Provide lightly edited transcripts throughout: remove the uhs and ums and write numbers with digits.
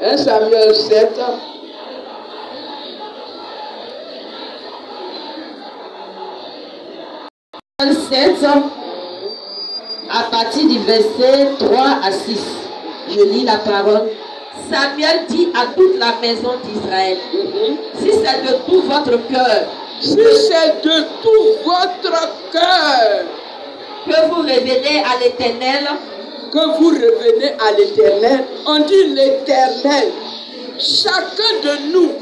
1 Samuel 7. À partir du verset 3 à 6, je lis la parole. Samuel dit à toute la maison d'Israël, si c'est de tout votre cœur, si c'est de tout votre cœur, que vous revenez à l'Éternel, on dit l'Éternel. Chacun de nous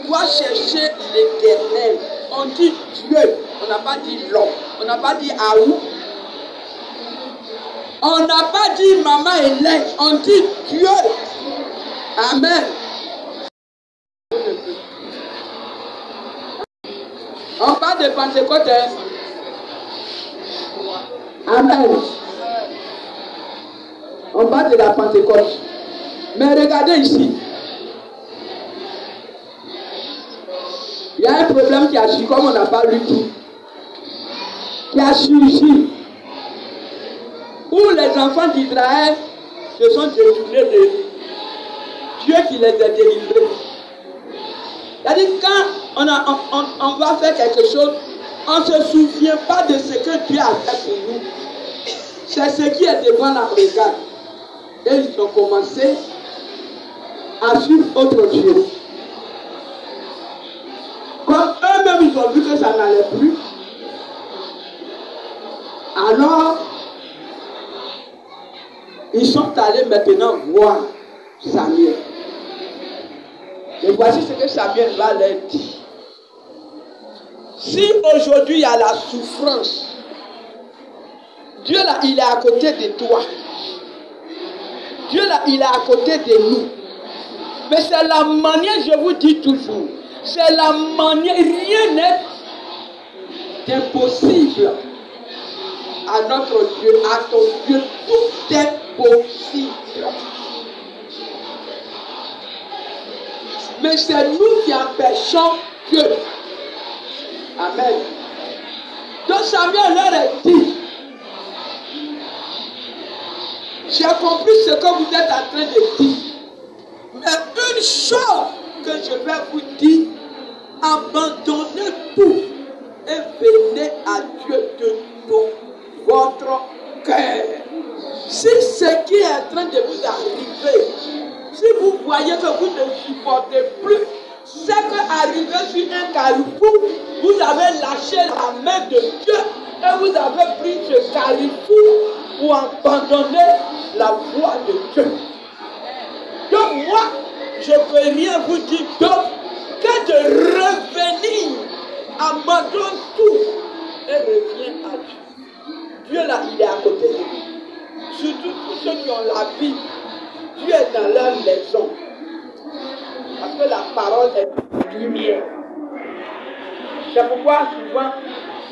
doit chercher l'Éternel. On dit Dieu, on n'a pas dit l'homme, on n'a pas dit Aou, on n'a pas dit Maman Hélène, on dit Dieu. Amen. On parle de Pentecôte. Amen. On parle de la Pentecôte. Mais regardez ici. Il y a un problème qui a su, comme on n'a pas lu tout. Qui a su ici. Où les enfants d'Israël se sont détournés de Dieu qui les a délivrés. C'est-à-dire quand on va faire quelque chose, on ne se souvient pas de ce que Dieu a fait pour nous. C'est ce qui est devant la regard. Et ils ont commencé à suivre autre Dieu. Comme eux-mêmes ils ont vu que ça n'allait plus, alors ils sont allés maintenant voir Samuel. Et voici ce que Samuel va leur dire. Si aujourd'hui il y a la souffrance, Dieu là, il est à côté de toi. Dieu là, il est à côté de nous. Mais c'est la manière, je vous dis toujours, c'est la manière, rien n'est impossible à notre Dieu, à ton Dieu, tout est possible. Mais c'est nous qui empêchons Dieu. Amen. Donc Samuel leur a dit, j'ai compris ce que vous êtes en train de dire. Mais une chose que je vais vous dire, abandonnez tout et venez à Dieu de tout votre cœur. Si ce qui est en train de vous arriver, si vous voyez que vous ne supportez plus, c'est qu'arrivé sur un carrefour, vous avez lâché la main de Dieu et vous avez pris ce carrefour pour abandonner la voie de Dieu. Donc moi, je ne peux rien vous dire d'autre que de revenir, abandonne tout et reviens à Dieu. Dieu là, il est à côté de nous. Surtout tous ceux qui ont la Bible, Dieu est dans leur maison. Parce que la parole est lumière. C'est pourquoi souvent,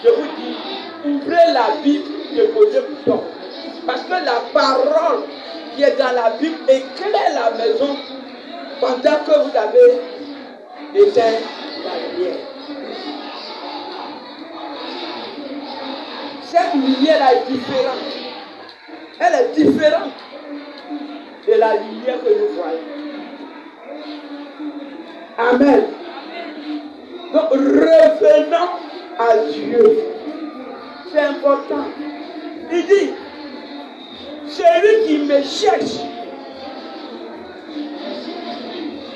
je vous dis, ouvrez la Bible de posez bouton. Parce que la parole qui est dans la Bible éclaire la maison pendant que vous avez éteint la lumière. Cette lumière est différente. Elle est différente de la lumière que nous voyons. Amen. Donc revenons à Dieu. C'est important. Il dit, celui qui me cherche,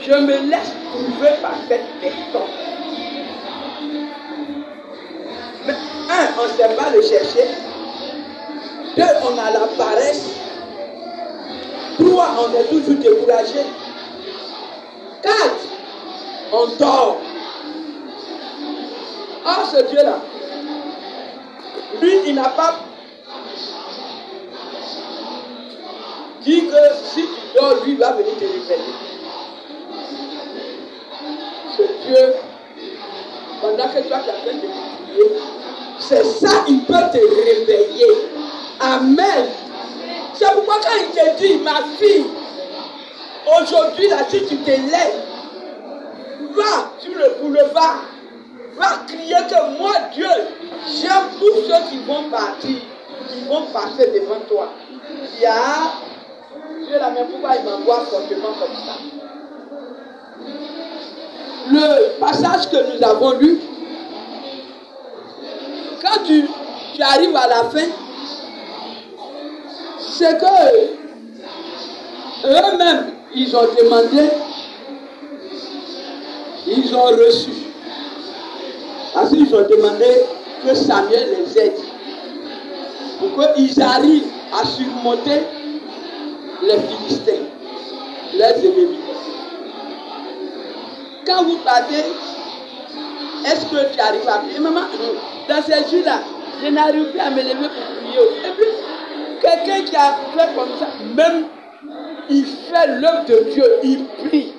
je me laisse trouver par cette personne. Mais un, on ne sait pas le chercher. Deux, on a la paresse. Trois, on est toujours découragé. Quatre, on dort. Or, ce Dieu-là, lui, il n'a pas dit que si tu dors, lui va venir te réveiller. Ce Dieu, pendant que toi tu es en train de prier, c'est ça, il peut te réveiller. Amen. C'est pourquoi quand il te dit, ma fille, aujourd'hui là, si tu te lèves, va sur le boulevard, va crier que moi, Dieu, j'aime tous ceux qui vont partir. qui vont passer devant toi. Il y a... Dieu la même, pourquoi il m'envoie fortement comme ça? Le passage que nous avons lu, quand tu arrives à la fin, c'est que eux-mêmes, ils ont demandé, ils ont reçu. Parce qu'ils ont demandé que Samuel les aide. Pour qu'ils arrivent à surmonter les Philistins, leurs ennemis. Quand vous partez, est-ce que tu arrives à prier? Maman, dans ces jours-là, je n'arrive plus à me lever pour prier. Et puis, quelqu'un qui a fait comme ça, même il fait l'œuvre de Dieu, il prie.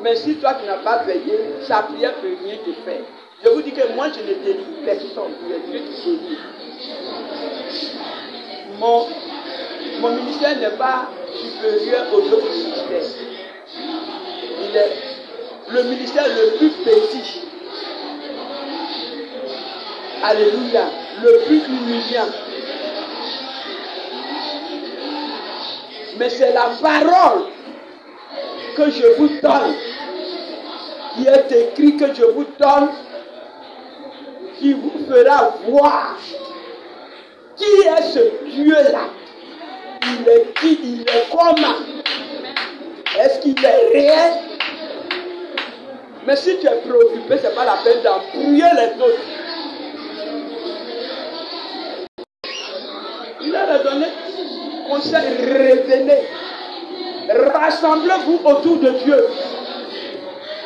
Mais si toi tu n'as pas veillé, sa prière ne peut rien te faire. Je vous dis que moi je ne délivre personne, c'est Dieu qui délivre. Mon ministère n'est pas supérieur aux autres ministères. Il est le ministère le plus petit. Alléluia. Le plus humiliant. Mais c'est la parole que je vous donne, qui est écrit que je vous donne, qui vous fera voir qui est ce Dieu-là. Il est qui? Il est comment? Est-ce qu'il est réel? Mais si tu es préoccupé, ce n'est pas la peine d'embrouiller les autres. Il a donné conseil, revenez. Rassemblez-vous autour de Dieu.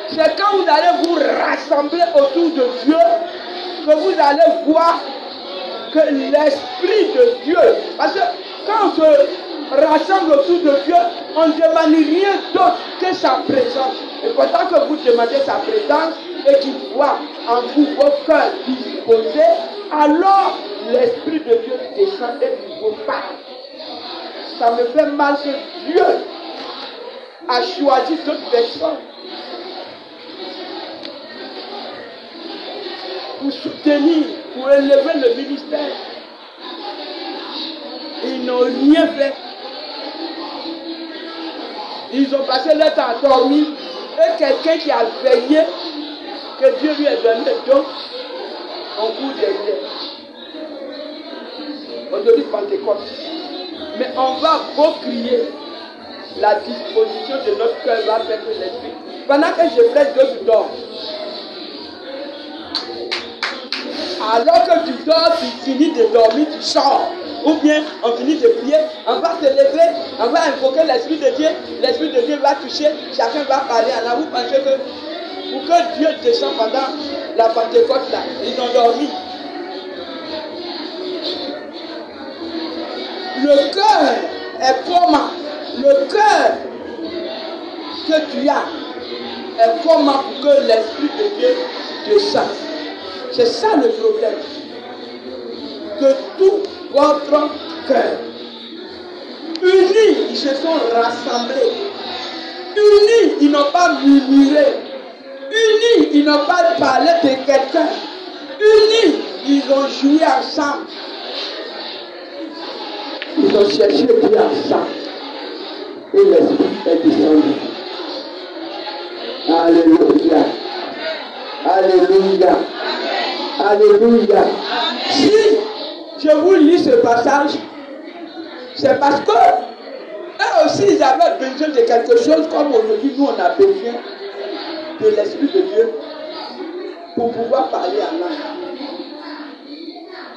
C'est quand vous allez vous rassembler autour de Dieu que vous allez voir que l'Esprit de Dieu, parce que quand on se rassemble autour de Dieu, on ne demande rien d'autre que sa présence. Et pourtant que vous demandez sa présence et qu'il voit en vous vos cœurs disposés, alors l'Esprit de Dieu descend et vous parle. Ça me fait mal que Dieu a choisi d'autres personnes pour soutenir, pour élever le ministère. Ils n'ont rien fait. Ils ont passé leur temps à dormir. Et quelqu'un qui a veillé, que Dieu lui a donné le don, on court derrière. Aujourd'hui, Pentecôte. Mais on va beau crier. La disposition de notre cœur va faire que l'esprit. Pendant que je prêche, Dieu tu dors. Alors que tu dors, tu finis de dormir, tu sors. Ou bien on finit de prier, on va se lever, on va invoquer l'Esprit de Dieu va toucher, chacun va parler. Alors vous pensez que pour que Dieu descende pendant la Pentecôte là, ils ont dormi. Le cœur est comment? Le cœur que tu as est comment pour que l'Esprit de Dieu descende. C'est ça le problème. Que tout votre cœur, unis, ils se sont rassemblés. Unis, ils n'ont pas murmuré. Unis, ils n'ont pas parlé de quelqu'un. Unis, ils ont joué ensemble. Ils ont cherché Dieu ensemble. Et l'Esprit est descendu. Alléluia. Alléluia. Alléluia. Si je vous lis ce passage, c'est parce que eux aussi ils avaient besoin de quelque chose comme aujourd'hui nous on a besoin de l'Esprit de Dieu pour pouvoir parler en langue.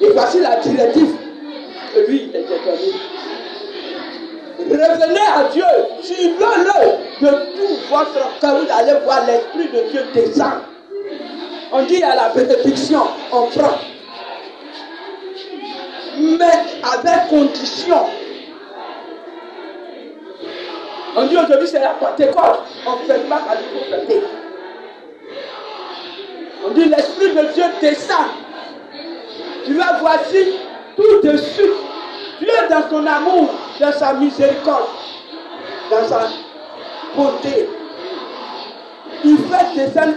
Et voici la directive que lui il était donné. Revenez à Dieu, suivez-le de tout votre cœur, vous allez voir l'Esprit de Dieu descendre. On dit à la bénédiction, on prend. Mais avec condition. On dit aujourd'hui c'est la Pentecôte, on ne fait pas parce qu'il faut fêter. On dit l'Esprit de Dieu descend. Tu vas voici tout de suite. Dieu dans son amour, dans sa miséricorde, dans sa bonté. Il fait descendre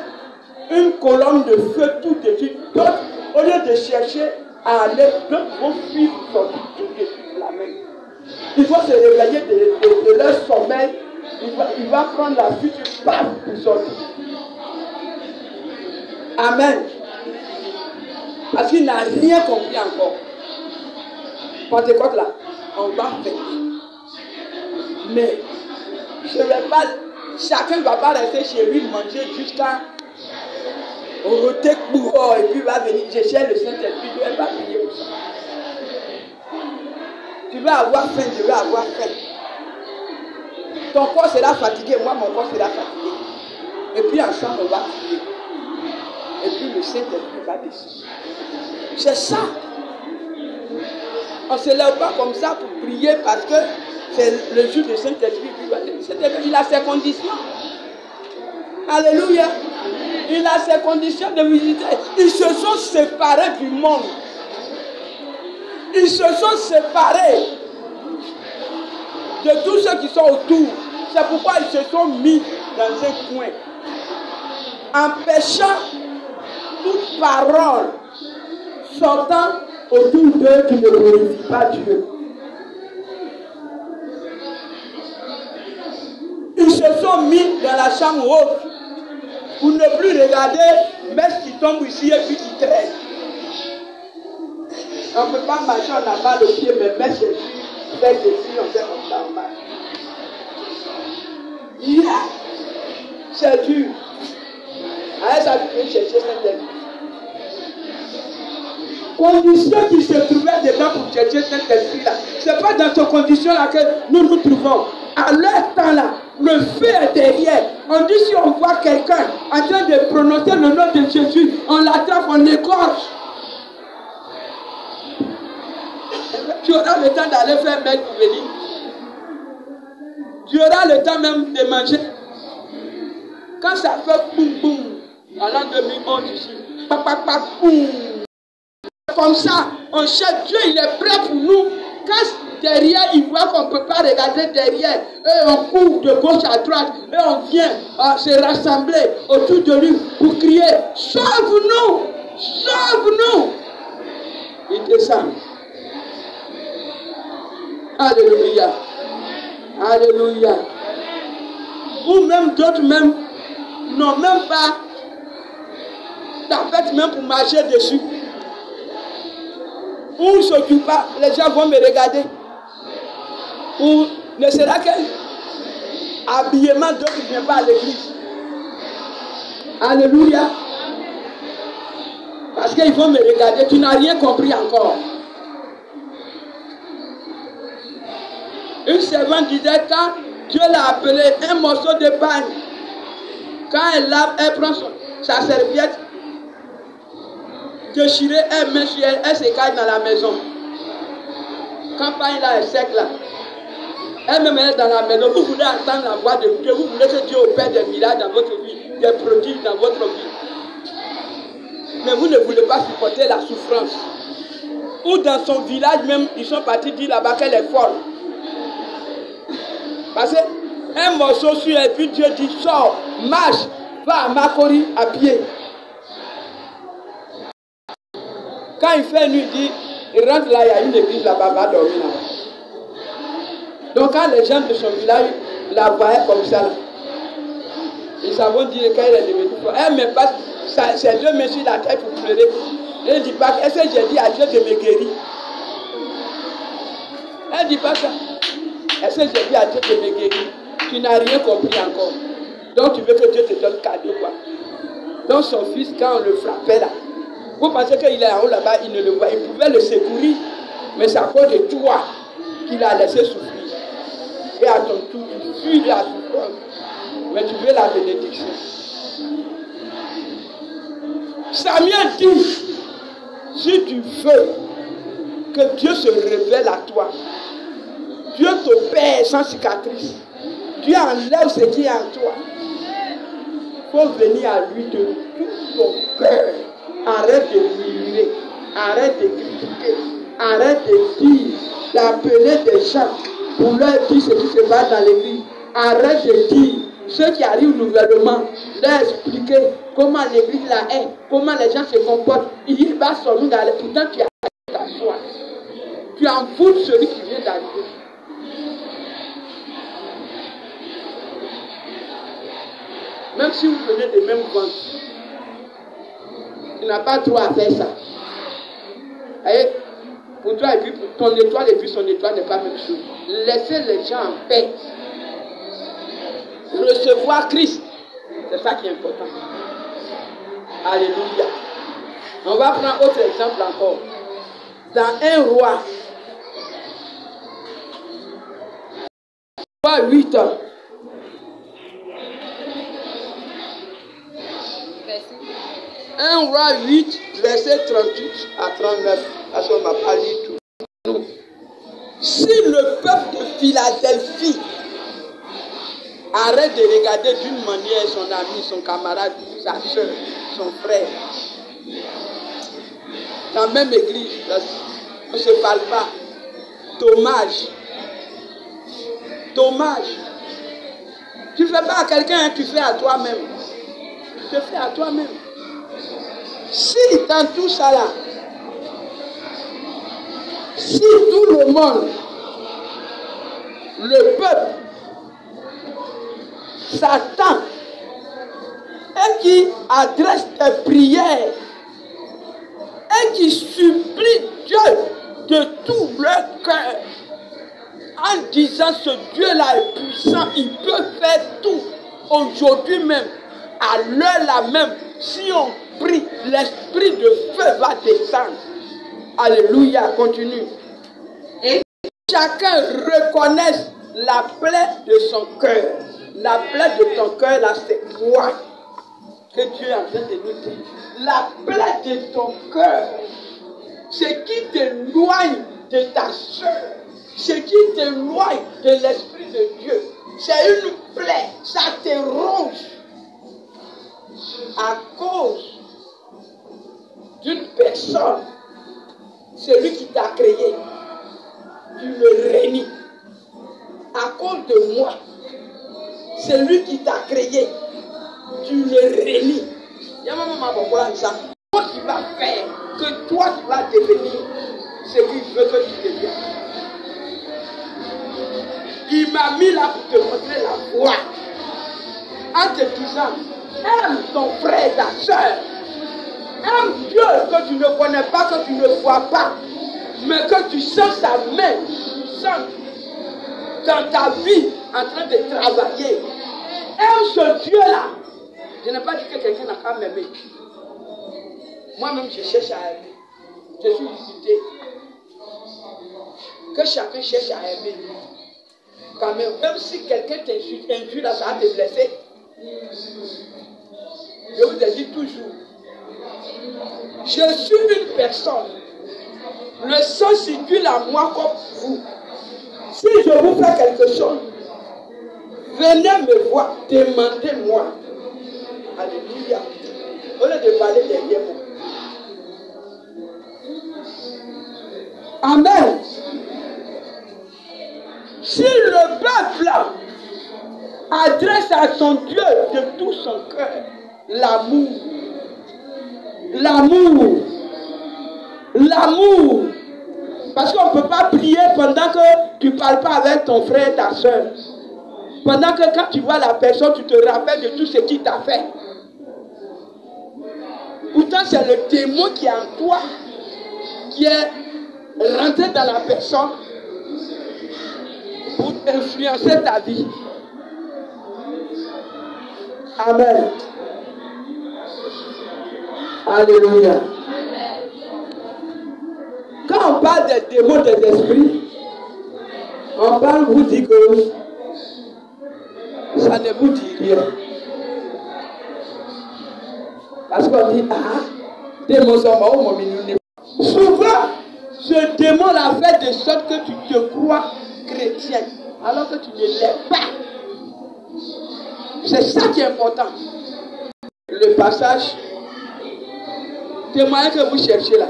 une colonne de feu tout de suite. Donc, au lieu de chercher à aller, d'autres vont suivre sortir tout de suite la main. Il faut se réveiller de leur sommeil. Il va prendre la fuite, paf, pour sortir. Amen. Parce qu'il n'a rien compris encore. Pentecôte là, on va faire. Mais je ne vais pas, chacun ne va pas rester chez lui manger jusqu'à roter pour et puis il va venir. Je cherche le Saint-Esprit, je ne vais pas prier pour ça. Tu vas avoir faim, je vais avoir faim. Ton corps sera fatigué, moi mon corps sera fatigué. Et puis ensemble on va prier. Et puis le Saint-Esprit va descendre. C'est ça. On ne se lève pas comme ça pour prier parce que c'est le jour du Saint-Esprit. Il a ses conditions. Alléluia. Il a ses conditions de visiter. Ils se sont séparés du monde. Ils se sont séparés de tous ceux qui sont autour. C'est pourquoi ils se sont mis dans un coin. Empêchant toute parole sortant autour d'eux qui ne glorifie pas Dieu. Ils se sont mis dans la chambre haute pour ne plus regarder Messe qui tombe ici et puis qui traîne. On ne peut pas marcher, on a mal au pied, mais Messe Jésus, fait Jésus, on fait comme ça, on marche. C'est dur. Allez, ça peut chercher cette condition qui se trouvait dedans pour chercher cet esprit-là. Ce n'est pas dans ces conditions-là que nous nous trouvons. À leur temps-là, le feu est derrière. On dit si on voit quelqu'un en train de prononcer le nom de Jésus, on l'attrape, on l'écorche. Tu auras le temps d'aller faire mettre pour venir. Tu auras le temps même de manger. Quand ça fait boum boum, en l'an 2011 ici, papa boum. Comme ça, on cherche Dieu, il est prêt pour nous. Quand derrière, il voit qu'on ne peut pas regarder derrière, et on court de gauche à droite, et on vient se rassembler autour de lui pour crier, sauve-nous, sauve-nous. Il descend. Alléluia. Alléluia. Ou même d'autres même n'ont même pas tapette même pour marcher dessus. Ou ne s'occupe pas, les gens vont me regarder. Ou ne sera qu'un habillement d'autres qui ne viennent pas à l'église. Alléluia. Parce qu'ils vont me regarder, tu n'as rien compris encore. Une servante disait quand Dieu l'a appelé un morceau de pain. Quand elle lave, elle prend sa serviette déchirée, elle met sur elle, elle se cache dans la maison. Quand pain là est sec là, elle-même est dans la maison. Vous voulez entendre la voix de Dieu, vous voulez que Dieu opère des miracles dans votre vie, des prodiges dans votre vie. Mais vous ne voulez pas supporter la souffrance. Ou dans son village même, ils sont partis dire là-bas qu'elle est folle. Parce qu'un morceau sur elle, puis Dieu dit, sors, marche, va à Makori à pied. Quand il fait nuit, il dit, il rentre là, il y a une église là-bas, va dormir là. Donc quand les gens de son village la voyaient comme ça, là, ils savent dire qu'elle est devenue folle. Elle me passe ses deux mains sur la tête pour pleurer. Elle ne dit pas, est-ce que j'ai dit à Dieu de me guérir? Elle ne dit pas ça. Est-ce que j'ai dit à Dieu de me guérir? Tu n'as rien compris encore. Donc tu veux que Dieu te donne cadeau quoi. Donc son fils, quand on le frappait là, vous pensez qu'il est en haut là-bas, il ne le voit. Il pouvait le secourir, mais c'est à cause de toi qu'il a laissé souffrir. Et à ton tour, il fuit la souffrance. Mais tu veux la bénédiction. Samuel dit, si tu veux que Dieu se révèle à toi, Dieu t'opère sans cicatrice, Dieu enlève ce qui est en toi, il faut venir à lui de tout ton cœur. Arrête de murmurer, arrête de critiquer, arrête de dire, d'appeler des gens pour leur dire ce qui se passe dans l'église. Arrête de dire ceux qui arrivent nouvellement, leur expliquer comment l'église là est, comment les gens se comportent. Il va sortir dans le pourtant tu as t'asseoir. Tu envoûtes celui qui vient d'arriver. Même si vous venez des mêmes ventes, tu n'as pas trop à faire ça. Et pour toi et puis pour ton étoile et puis son étoile n'est pas la même chose. Laissez les gens en paix. Recevoir Christ, c'est ça qui est important. Alléluia. On va prendre autre exemple encore. Dans un roi, 8 ans. Un roi 8, verset 38 à 39. Parce qu'on ne m'a pas dit tout. Non. Si le peuple de Philadelphie arrête de regarder d'une manière son ami, son camarade, sa soeur, son frère, dans la même église, on ne se parle pas. Dommage. Dommage. Tu ne fais pas à quelqu'un, tu fais à toi-même. Tu te fais à toi-même. Si dans tout ça là, si tout le monde, le peuple, s'attend et qui adresse des prières et qui supplie Dieu de tout leur cœur en disant ce Dieu-là est puissant, il peut faire tout aujourd'hui même, à l'heure là même, si on prie, l'esprit de feu va descendre. Alléluia, continue. Et chacun reconnaisse la plaie de son cœur. La plaie de ton cœur, là, c'est quoi que Dieu est en train de nous dire. La plaie de ton cœur, c'est qui t'éloigne de ta soeur, c'est qui t'éloigne de l'Esprit de Dieu. C'est une plaie, ça te ronge à cause d'une personne. Celui qui t'a créé, tu le réunis. À cause de moi, celui qui t'a créé, tu le réunis. Il y a maman ça. Toi qui vas faire que toi tu vas devenir ce qu'il veut que tu deviennes. Il m'a mis là pour te montrer la voie. En te disant, aime ton frère, ta soeur. Aime Dieu que tu ne connais pas, que tu ne vois pas, mais que tu sens sa main, tu sens dans ta vie en train de travailler. Aime ce Dieu-là. Je n'ai pas dit que quelqu'un n'a qu'à m'aimer. Moi-même, je cherche à aimer. Je suis limité. Que chacun cherche à aimer. Quand même, si quelqu'un t'insulte, là, ça va te blesser. Je vous ai dit toujours. Je suis une personne. Le sang circule à moi comme vous. Si je vous fais quelque chose, venez me voir, demandez-moi. Alléluia. Au lieu de parler derrière moi. Amen. Si le peuple adresse à son Dieu de tout son cœur l'amour, l'amour, l'amour. Parce qu'on ne peut pas prier pendant que tu ne parles pas avec ton frère, ta soeur. Pendant que quand tu vois la personne, tu te rappelles de tout ce qu'il t'a fait. Pourtant, c'est le démon qui est en toi, qui est rentré dans la personne pour influencer ta vie. Amen. Alléluia. Quand on parle des démons des esprits, on parle, vous dit que ça ne vous dit rien. Parce qu'on dit, démon sont morts, mon milieu. Souvent, ce démon-là fait de sorte que tu te crois chrétien, alors que tu ne l'es pas. C'est ça qui est important. Le passage, témoin que vous cherchez là,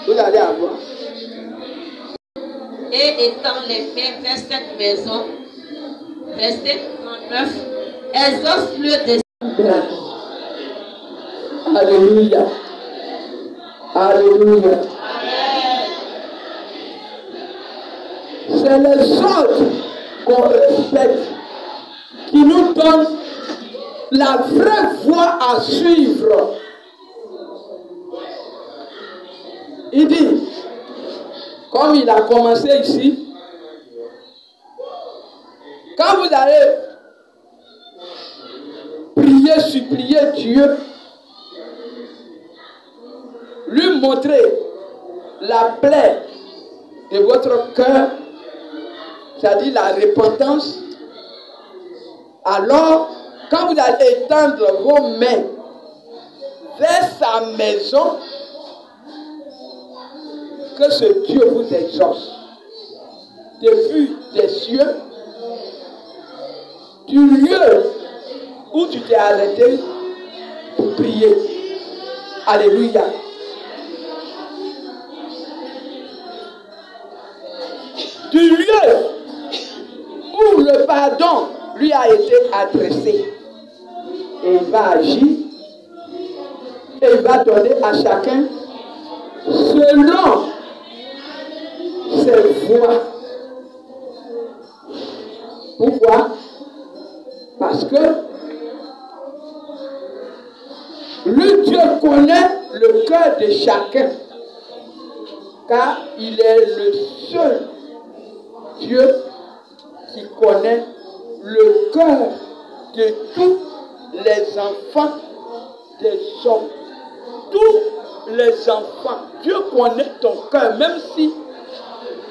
vous allez avoir. Et étant les mains vers cette maison, verset 39, exauce le dessein. Alléluia. Alléluia. C'est les ordres qu'on respecte qui nous donnent la vraie voie à suivre. Il dit, comme il a commencé ici, quand vous allez prier, supplier Dieu, lui montrer la plaie de votre cœur, c'est-à-dire la repentance, alors, quand vous allez étendre vos mains vers sa maison, que ce Dieu vous exauce. Depuis des cieux, du lieu où tu t'es arrêté pour prier. Alléluia. Du lieu où le pardon lui a été adressé. Et il va agir. Et il va donner à chacun selon ses voies. Pourquoi? Parce que le Dieu connaît le cœur de chacun. Car il est le seul Dieu qui connaît le cœur de tous les enfants des hommes. Tous les enfants. Dieu connaît ton cœur, même si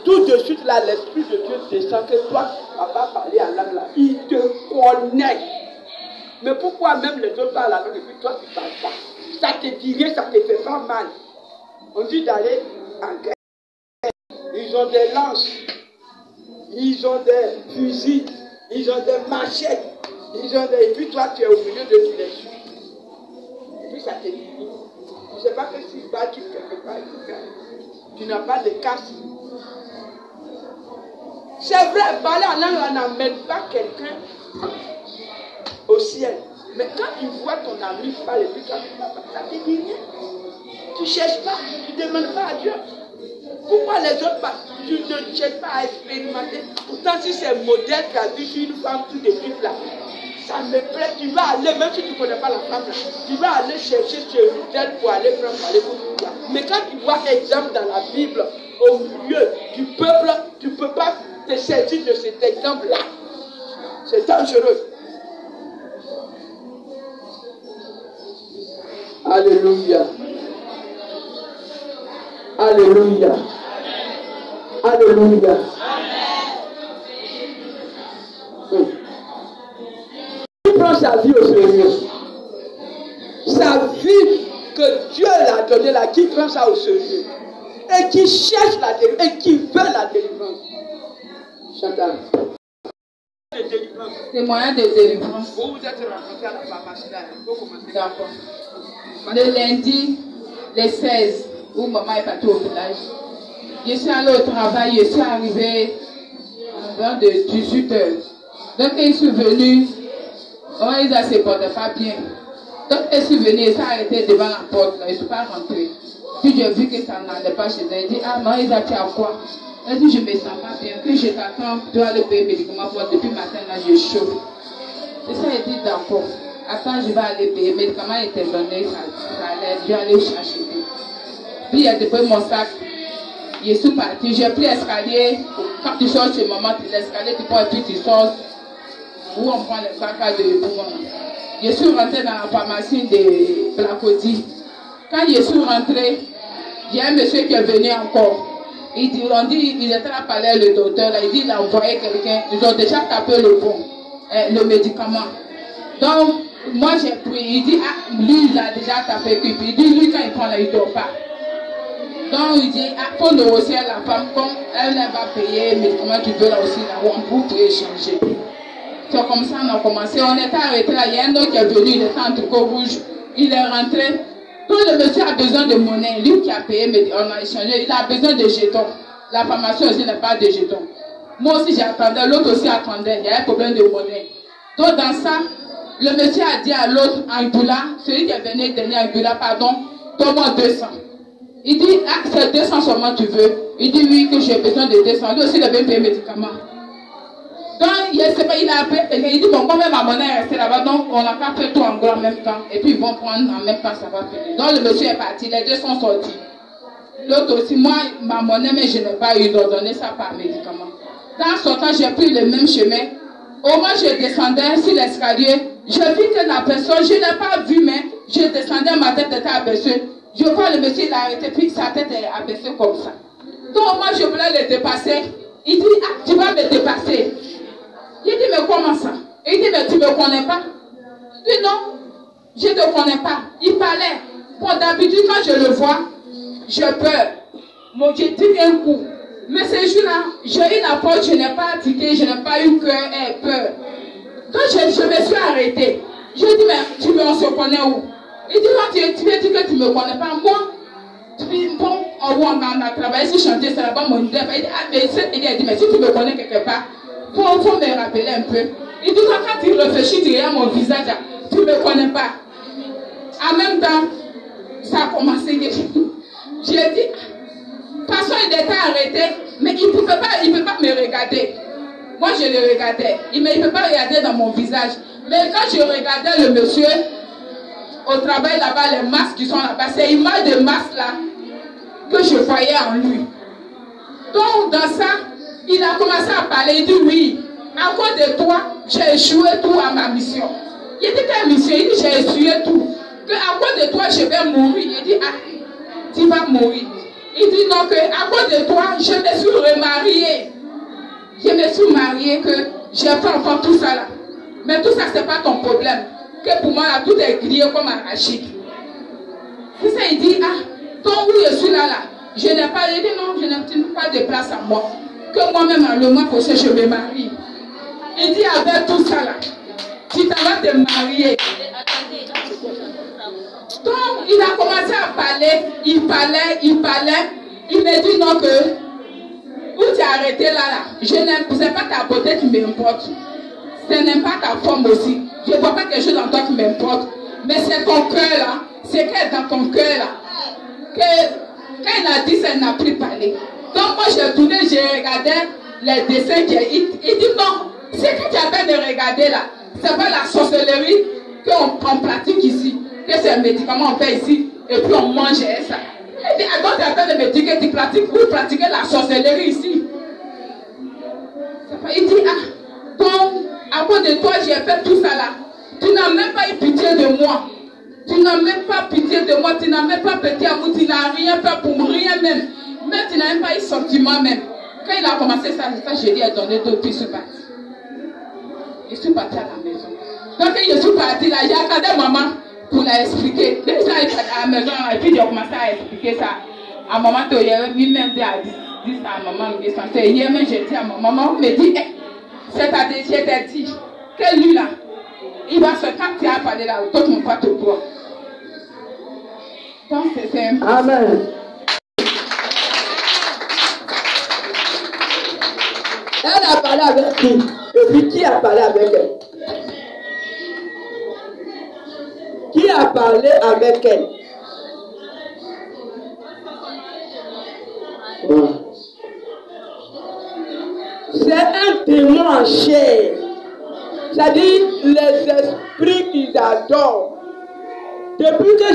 tout de suite là, l'Esprit de Dieu descend, que toi, papa parler en langue là. Il te connaît. Mais pourquoi même les autres parlent en langue et puis toi tu ne parles pas? Ça te dit rien, ça te fait pas mal. On dit d'aller en guerre. Ils ont des lances. Ils ont des fusils. Ils ont des machettes. Ils ont des... Et puis toi, tu es au milieu de tous les jours. Et puis ça te dit. Tu ne sais pas que si tu battu quelque part, tu n'as pas de casse. C'est vrai, parler en langue, on n'amène pas quelqu'un au ciel. Mais quand tu vois ton ami parler, et puis toi, ça te dit rien. Tu ne cherches pas, tu ne demandes pas à Dieu. Pourquoi les autres parlent? Tu ne cherches pas à expérimenter. Pourtant, si c'est modèle qui a vu sur une femme tout de suite là, ça me plaît. Tu vas aller, même si tu ne connais pas la femme là, tu vas aller chercher ce modèle pour aller prendre parler pour toi. Mais quand tu vois exemple dans la Bible, au milieu du peuple, tu ne peux pas te servir de cet exemple là. C'est dangereux. Alléluia. Alléluia. Alléluia. Qui prend sa vie au sérieux? Sa vie que Dieu l'a donnée là, qui prend ça au sérieux? Et qui cherche la délivrance, et qui veut la délivrance. Chantal. C'est moyen de délivrance. Vous vous êtes rencontrés à la pharmacie là. Il faut commencer. D'accord. Le lundi, le 16, où maman est partie au village, je suis allée au travail, je suis arrivée vers de 18 h. Donc, je suis venue, maman, ils ne se portaient pas bien. Donc, je suis venue, ils sont arrêtés devant la porte, là, je ne suis pas rentrée. Puis, j'ai vu que ça n'allait pas chez elle. Elle dit, ah, maman, ils ont fait à quoi? Elle dit, je ne me sens pas bien, que je t'attends, tu dois aller payer médicaments pour depuis matin, là, je chauffe. Et ça, elle dit, d'accord. Attends, je vais aller payer. Les médicaments étaient donnés, ça allait, je vais aller chercher. Puis, il a déposé mon sac. Je suis partie, j'ai pris l'escalier. Quand tu sors chez maman, l'escalier, tu prends et puis tu sors. Où on prend les sacs de poumon. Je suis rentrée dans la pharmacie de Blacody. Quand je suis rentrée, il y a un monsieur qui est venu encore. Il dit, on dit, il était à parler le docteur, là, il dit, il a envoyé quelqu'un, ils ont déjà tapé le médicament. Donc, moi j'ai pris, il dit, ah, lui il a déjà tapé, il dit, lui quand il prend là, il ne dort pas. Donc, il dit, ah, faut négocier à la femme, comme elle va payer, mais comment tu veux là aussi, là, vous pouvez échanger. C'est comme ça on a commencé, on était arrêté là, il y a un autre qui est venu, il était en tricot rouge, il est rentré. Quand le monsieur a besoin de monnaie, lui qui a payé, mais on a échangé, il a besoin de jetons. La pharmacie aussi n'a pas de jetons. Moi aussi j'attendais, l'autre aussi attendait, il y a un problème de monnaie. Donc dans ça, le monsieur a dit à l'autre, Angoula, celui qui est venu dernier Angoula, pardon, donne-moi 200. Il dit, ah, c'est 200 seulement tu veux. Il dit oui, que j'ai besoin de 200. Lui aussi, il avait payé médicaments. Donc, il a appelé quelqu'un. Il dit, bon, quand même, ma monnaie est restée là-bas. Donc, on n'a pas fait tout en gros en même temps. Et puis, ils vont prendre en même temps, ça va finir. Donc, le monsieur est parti. Les deux sont sortis. L'autre aussi, moi, ma monnaie, mais je n'ai pas eu d'ordonner ça par médicament. Dans ce temps, j'ai pris le même chemin. Au moins, je descendais sur l'escalier. Je vis que la personne, je n'ai pas vu, mais je descendais, ma tête était abaissée. Je vois le monsieur, il a arrêté, puis sa tête est abaissée comme ça. Donc, moi, je voulais le dépasser. Il dit, ah, tu vas me dépasser. Il dit, mais comment ça? Il dit, mais tu ne me connais pas? Je dis, non, je ne te connais pas. Il parlait. Bon, d'habitude, quand je le vois, je peur. Moi, je tire un coup. Mais ce jour-là, j'ai eu la porte, je n'ai pas tiqué, je n'ai pas eu peur. Quand je me suis arrêtée, je dis, mais on se connaît où? Il dit, non, tu veux dire que tu ne me connais pas. Moi, bon, on a travaillé sur chantier, c'est là-bas mon idée. Il dit, ah, mais il dit, mais si tu me connais quelque part, faut me rappeler un peu. Il dit, quand tu réfléchis, tu regardes mon visage, tu ne me connais pas. En même temps, ça a commencé. J'ai dit, parce qu'il était arrêté, mais il ne peut pas me regarder. Moi, je le regardais, mais il ne peut pas regarder dans mon visage. Mais quand je regardais le monsieur, au travail là-bas, les masques qui sont là-bas, c'est l'image de masques là que je voyais en lui. Donc, dans ça, il a commencé à parler. Il dit, oui, à cause de toi, j'ai échoué tout à ma mission. Il dit, quelle mission? Il dit, j'ai échoué tout. Que à cause de toi, je vais mourir. Il dit, ah, tu vas mourir. Il dit, non, que à cause de toi, je me suis remariée. Je me suis mariée, que j'ai fait encore tout ça là. Mais tout ça, ce n'est pas ton problème. Que pour moi, là, tout est grillé comme arachide. C'est ça, il dit, ah, ton où je suis là, je n'ai pas, il dit, non, je n'ai pas de place à moi. Que moi-même, le mois prochain, je me marie. Il dit, avec tout ça là, tu t'en vas te marier. Donc, il a commencé à parler, il parlait. Il me dit, non, que où tu es arrêté là, je n'aime pas ta beauté qui m'importe. Ce n'est pas ta forme aussi. Je ne vois pas quelque chose dans toi qui m'importe. Mais c'est ton cœur là. C'est qu'elle est dans ton cœur là. Quand il a dit ça, il n'a plus parlé. Donc moi j'ai tourné, j'ai regardé les dessins qu'il il dit non. Ce que tu as besoin de regarder là, c'est pas la sorcellerie qu'on pratique ici. Que c'est un médicament qu'on fait ici. Et puis on mange ça. Il dit, attends, tu as besoin de me dire que tu pratiques. Vous pratiquez la sorcellerie ici. Il dit, ah, donc, à cause de toi, j'ai fait tout ça là. Tu n'as même pas eu pitié de moi. Tu n'as même pas pitié de moi. Tu n'as même pas pété à moi. Tu n'as rien fait pour rien même. Même tu n'as même pas eu sentiment même. Quand il a commencé ça, j'ai dit, il a donné d'autres, puis je suis parti. Je suis parti à la maison. Donc, quand je suis parti là, j'ai regardé maman pour la expliquer. Dès que j'arrive à la maison, et puis j'ai commencé à expliquer ça. À maman, il y avait lui-même dit ça à maman. Hier même, j'ai dit à maman, me dit, c'est-à-dire, je t'ai dit que lui là, il va se quand tu as parlé là, toi tu ne vas pas te croire. Donc c'est un peu. Amen. Elle a parlé avec qui? Et puis qui a parlé avec elle? Qui a parlé avec elle? C'est un démon en chair. C'est-à-dire les esprits qu'ils adorent. Depuis que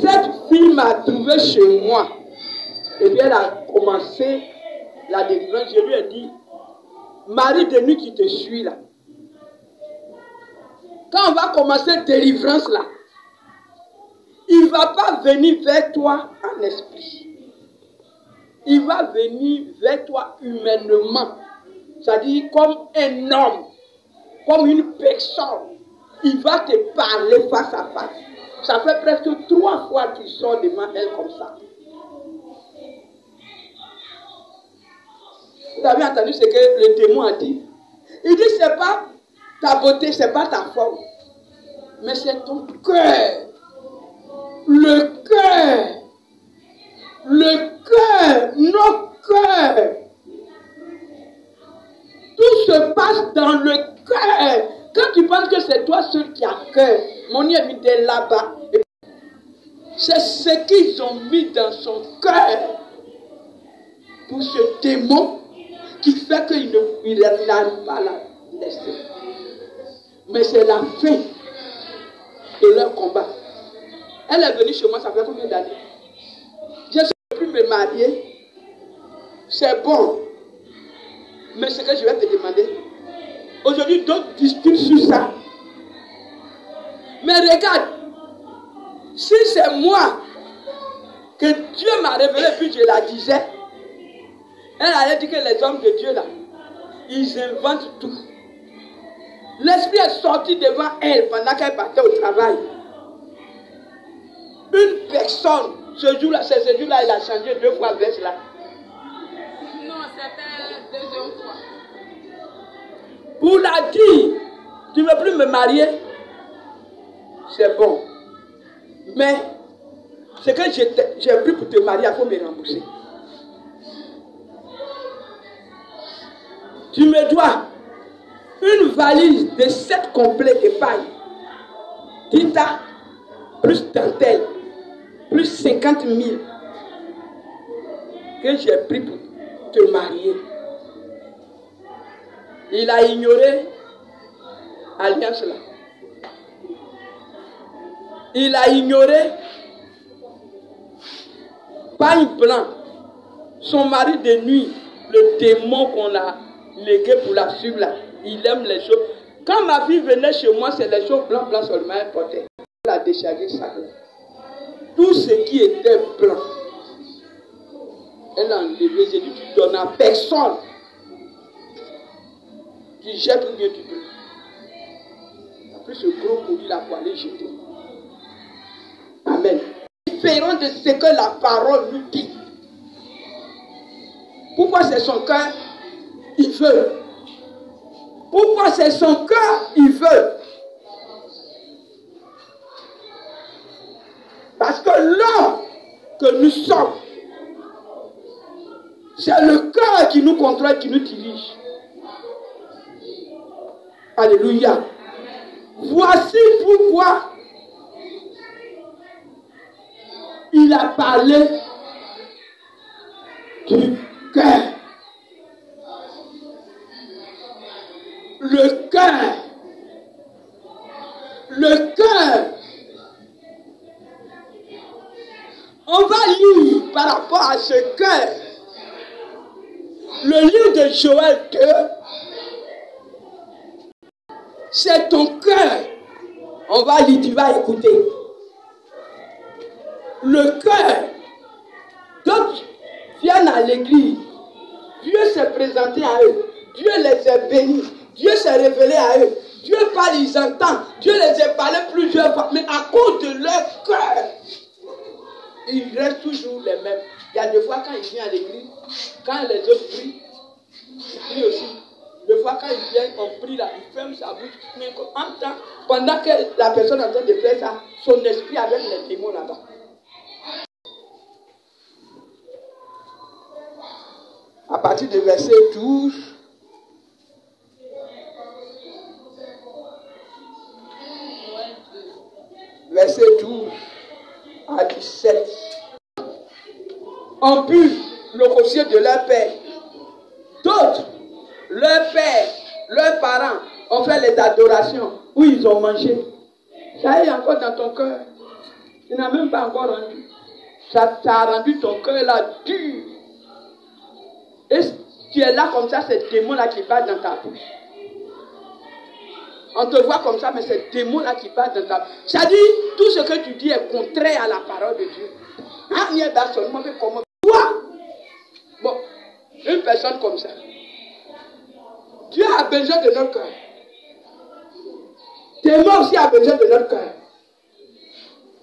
cette fille m'a trouvé chez moi, et puis elle a commencé la délivrance, je lui ai dit, Marie de nuit qui te suit là. Quand on va commencer délivrance là, il ne va pas venir vers toi en esprit. Il va venir vers toi humainement. C'est-à-dire comme un homme, comme une personne. Il va te parler face à face. Ça fait presque 3 fois qu'il sort devant elle comme ça. Vous avez entendu ce que le démon a dit? Il dit, c'est pas ta beauté, c'est pas ta forme. Mais c'est ton cœur. Le cœur. Le cœur. Nos cœurs. Tout se passe dans le cœur. Quand tu penses que c'est toi seul qui as cœur, mon ami est là-bas. C'est ce qu'ils ont mis dans son cœur pour ce démon qui fait qu'il n'arrive pas à la laisser. Mais c'est la fin de leur combat. Elle est venue chez moi, ça fait combien d'années? Je ne sais plus me marier. C'est bon. Mais ce que je vais te demander, aujourd'hui, d'autres discutent sur ça. Mais regarde, si c'est moi que Dieu m'a révélé, puis je la disais, elle allait dire que les hommes de Dieu là, ils inventent tout. L'esprit est sorti devant elle pendant qu'elle partait au travail. Une personne, ce jour-là, il a changé 2 fois vers là. Non, c'était 2e fois. Pour la dire, tu ne veux plus me marier, c'est bon. Mais ce que j'ai pris pour te marier, il faut me rembourser. Tu me dois une valise de 7 complets de paille, Dita, plus dentelle, plus 50 000 que j'ai pris pour te marier. Il a ignoré l'alliance là. Il a ignoré pas un plan. Son mari de nuit, le démon qu'on a légué pour la suivre là, il aime les choses. Quand ma fille venait chez moi, c'est les choses blancs seulement elle portait. Elle a déchargé ça. Tout ce qui était blanc, elle a enlevé. J'ai dit, tu donnes à personne. Tu jettes ou bien tu peux. Après ce gros produit là pour aller jeter. Amen. Différent de ce que la parole nous dit. Pourquoi c'est son cœur? Il veut. Pourquoi c'est son cœur? Il veut. Parce que l'homme que nous sommes, c'est le cœur qui nous contrôle, qui nous dirige. Alléluia. Voici pourquoi il a parlé du cœur. Le cœur. Le cœur. On va lire par rapport à ce cœur le livre de Joël 2. C'est ton cœur. On va lire, tu vas écouter. Le cœur. D'autres viennent à l'église. Dieu s'est présenté à eux. Dieu les a bénis. Dieu s'est révélé à eux. Dieu parle, ils entendent. Dieu les a parlé plusieurs fois. Mais à cause de leur cœur, ils restent toujours les mêmes. Il y a des fois quand ils viennent à l'église, quand les autres prient, ils prient aussi. Des fois quand ils viennent, on prie là, il ferme sa bouche. Mais en temps, pendant que la personne est en train de faire ça, son esprit avec les démons là-bas. À partir du verset 12, verset 12 à 17, ont bu le rosier de leur père. D'autres, leur père, leurs parents ont fait les adorations où ils ont mangé. Ça est encore dans ton cœur. Tu n'as même pas encore rendu. Ça a rendu ton cœur là dur. Et tu es là comme ça, c'est démon là qui bat dans ta bouche. On te voit comme ça, mais c'est démon là qui bat dans ta bouche. Ça dit, tout ce que tu dis est contraire à la parole de Dieu. Ah, il y a personne, moi, comment? Toi, bon, une personne comme ça. Dieu a besoin de notre cœur. Démon aussi a besoin de notre cœur.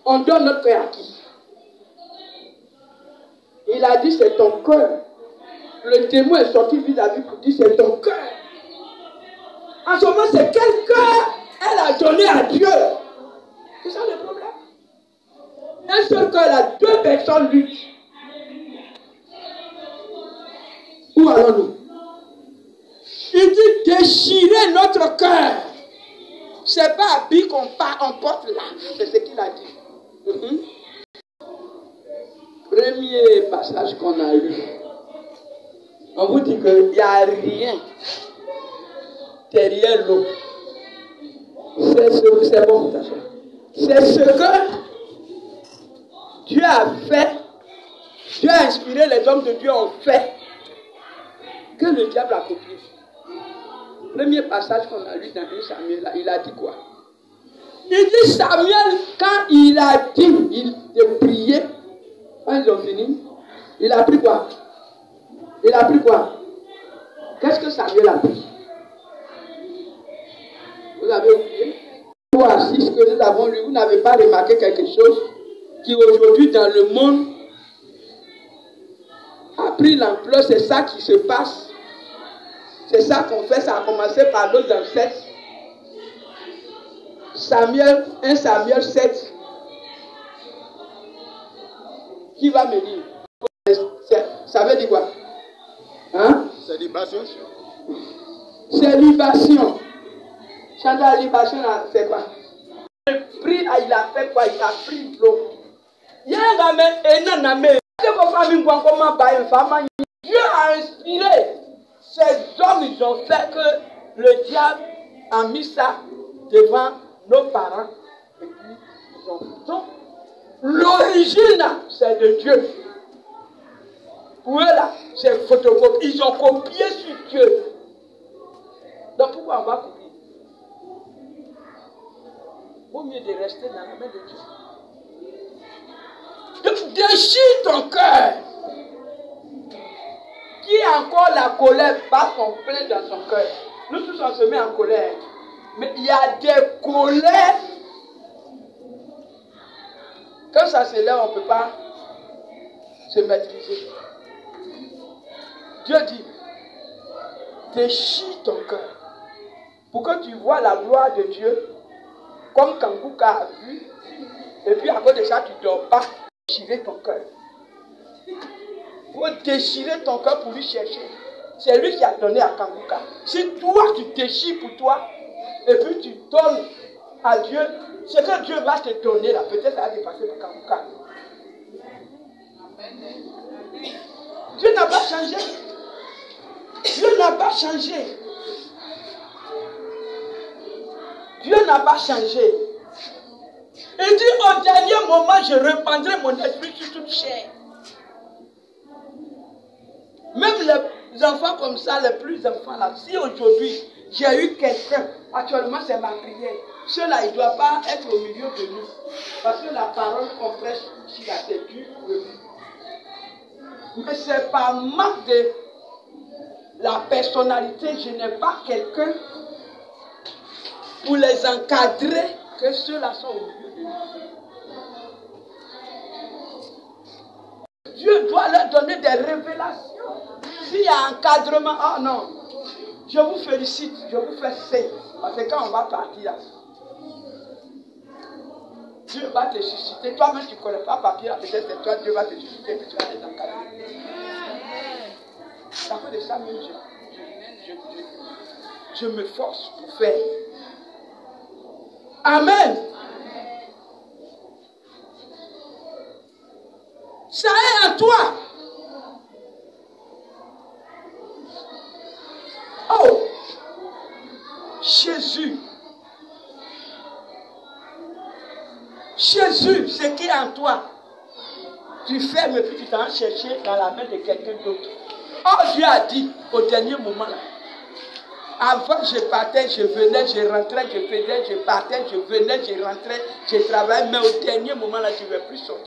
On donne notre cœur à qui? Il a dit, c'est ton cœur. Le démon est sorti vis-à-vis pour dire, c'est ton cœur. En ce moment, c'est quel cœur elle a donné à Dieu. C'est ça le problème. Un seul cœur, là, 2 personnes luttent. Où allons-nous? Il dit déchirer notre cœur. C'est pas habit qu'on porte là. C'est ce qu'il a dit. premier passage qu'on a lu, on vous dit qu'il n'y a rien derrière l'eau. C'est bon, c'est ce que Dieu a fait. Dieu a inspiré, les hommes de Dieu ont fait, que le diable a copié. Premier passage qu'on a lu dans 1 Samuel, là, il a dit quoi? Il dit Samuel, quand il a dit de prier, quand ils ont fini, il a pris quoi? Il a pris quoi? Qu'est-ce que Samuel a pris? Vous avez oublié? 3 à 6 que nous avons lu, vous n'avez pas remarqué quelque chose qui aujourd'hui dans le monde a pris l'ampleur, c'est ça qui se passe. C'est ça qu'on fait, ça a commencé par nos ancêtres. 1 Samuel 7. Qui va me dire? Ça veut dire quoi? Hein? C'est libation. C'est libation. Chanda, libation, c'est quoi? Il a fait quoi? Il a pris l'eau. Dieu a inspiré. Ces hommes, ils ont fait que le diable a mis ça devant nos parents. Et puis, ils ont dit, donc, l'origine, c'est de Dieu. Pour eux, là, c'est photocopie. Ils ont copié sur Dieu. Donc, pourquoi on va copier? Il vaut mieux de rester dans la main de Dieu. Donc, déchire ton cœur. Qui a encore la colère, bat son plein dans son cœur. Nous tous, on se met en colère. Mais il y a des colères. Quand ça s'élève, on ne peut pas se maîtriser. Dieu dit, déchire ton cœur. Pour que tu vois la gloire de Dieu, comme Kangouka a vu. Et puis à cause de ça, tu ne dors pas. Déchirer ton cœur. Il faut déchirer ton cœur pour lui chercher. C'est lui qui a donné à Kangouka. Si toi tu déchires pour toi, et puis tu donnes à Dieu, ce que Dieu va te donner là, peut-être ça va dépasser pour Kangouka. Dieu n'a pas changé. Dieu n'a pas changé. Dieu n'a pas changé. Il dit au dernier moment, je répandrai mon esprit sur toute chair. Même les enfants comme ça, les plus enfants là, si aujourd'hui j'ai eu quelqu'un, actuellement c'est ma prière, ceux-là ils ne doivent pas être au milieu de nous. Parce que la parole qu'on prêche ici là, c'est dur pour eux. Mais c'est par manque de la personnalité, je n'ai pas quelqu'un pour les encadrer que ceux-là sont au milieu de nous. Dieu doit leur donner des révélations. S'il y a encadrement, oh non, je vous félicite, je vous fais signe. Parce que quand on va partir, Dieu va te susciter. Toi-même, tu ne connais pas papier, peut-être c'est toi, Dieu va te susciter, que tu vas les encadrer. Ça fait de ça même, je me force pour faire. Amen. Ça est à toi. Oh, Jésus. Jésus, ce qui est en toi. Tu fermes et puis tu t'en chercher dans la main de quelqu'un d'autre. Oh, Dieu a dit au dernier moment là. Avant, je partais, je venais, je rentrais, je faisais, je partais, je venais, je rentrais, je travaillais. Mais au dernier moment là, je ne vais plus sortir.